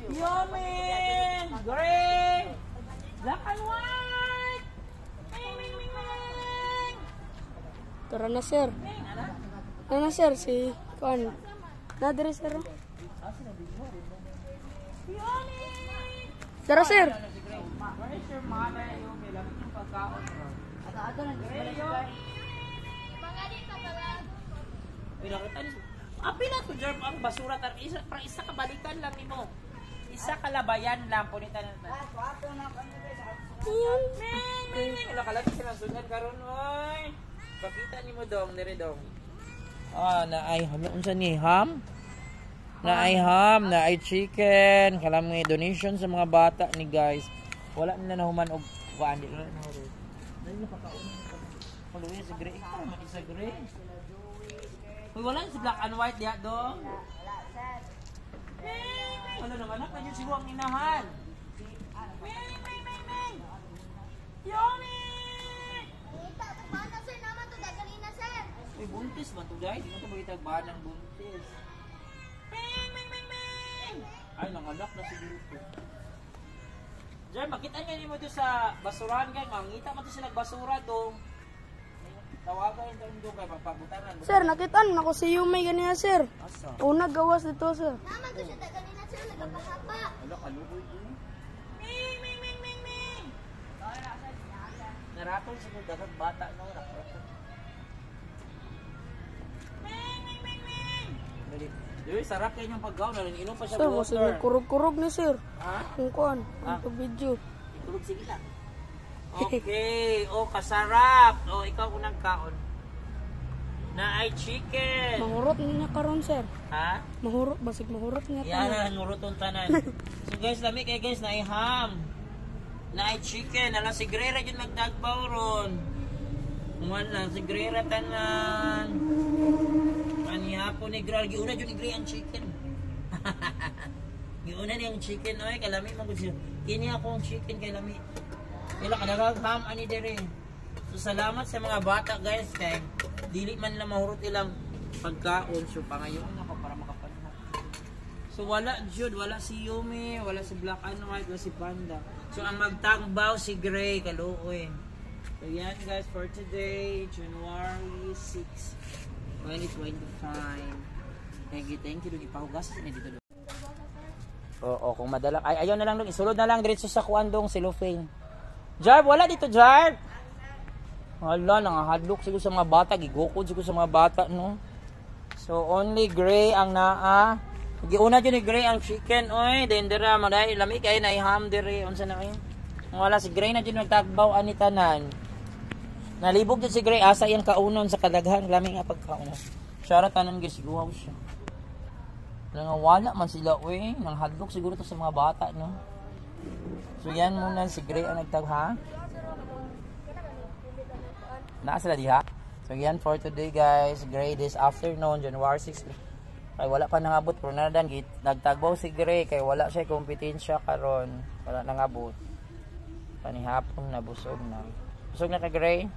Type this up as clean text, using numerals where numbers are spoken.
Yummy! Gray! Black and white! Ming, ming, ming, ming! Tara na, sir. Ano na, sir? Si Kwan. Nadiri, sir. Yummy! Tara, sir. Where is your mother? Yummy, lang yung pagkaon. Ato na, Gray, Uy, nakita niyo. Api na to, Jerp, ang basura. Isa kabalikan lang ni mo. Isa kalabayan lang. Punita na natin. Ayan. Wala ka lang silang sunan karon oy. Pakita ni mo dong, dire dong. Ah, na ay ham unsa ni ham? Na ay ham, na ay chicken, kalam nga donation sa mga bata ni guys. Wala nila nahuman og kuan di na horo. Dali na pakaon. Paluwi sa gray, ikaw man isa gray. Uy, wala si black and white diha dong. Wala sir. Wala naman anak na si Huang inahan. Yummy! Kita to bana sir naman to dagalina sir. Uy, buntis man to guys. Di mo ito magitag banang buntis. Ming, ming, ming, ming! Ay, nanganak na siguro ito. Diyan, makita niya niyo mo ito sa basurahan guys. Mangita mo ito sila basura dong. Tawagan yung taon dong kay papabutaran. Sir, nakitaan ako si Yumay ganyan, sir. Asa? Una gawas dito, sir. Naman to siya dagalina sir nagapahapa. Ala, kaluboy ko. Ming, ming, ming, ming, ming! Naratol siguro dagat bata no, naratol. Ming, ming, ming, ming! Dali. Dili, sarap kayo yung paggaw. Nalininom pa siya Sir, water. kasi kurog-kurog ni, sir. Ha? Kung kuan, Ah. ang video. Itulog sige lang. Okay. Oh, kasarap. Oh, ikaw unang kaon. Na ay chicken. Mahurot niya karon, sir. Ha? Mahurot, basig mahurot niya Yan tayo. na, nuruton tanan. So guys, lami kay guys, na ay ham. Na ay chicken. Ala, si Grera yun magdagbaw ron. Wala, si Grera tanan. Ani hapon ni Grera. Giuna yun ni Grera ang chicken. Giuna niya ang chicken. Oy, kalami magod siya. Kini ako ang chicken kay lami. Ila kadagag ham ani dire. So salamat sa mga bata guys kay dili man lang mahurot ilang pagkaon so pangayon ako para makapanha. So wala jud, wala si Yumi, wala si Black and White, wala si Panda. So ang magtagbaw si Gray kaluoy. So yan guys for today, January 6, 2025. Thank you dun ipahugas ni dito. Oo, kung madala ay ayaw na lang dun isulod na lang diretso sa kuan dong cellophane. Jarb, wala dito, Jarb. Hala, nangahadlok siguro sa mga bata. Gigukod siguro sa mga bata, no? So, only Gray ang naa. Giuna dyan ni Gray ang chicken, oy. Dendera, maday, lamig ay naiham dire. Unsa na kayo? Wala, si Gray na dyan nagtagbaw anitanan. Nalibog dyan si Gray. Asa yan kaunon sa kadaghan. Lamig nga pagkaunon. Shara tanan gisiguhaw siya. Wala man sila, oy. Nanghadlok siguro to sa mga bata, no? So yan muna si Gray ang nagtag ha. Nasa sila diha. So yan for today guys. Gray this afternoon January 6. Ay wala pa nangabot pero nadan nagtagbaw si Gray kay wala siya kompetensya karon. Wala nangabot. Panihapon na busog na. Busog na ka Gray.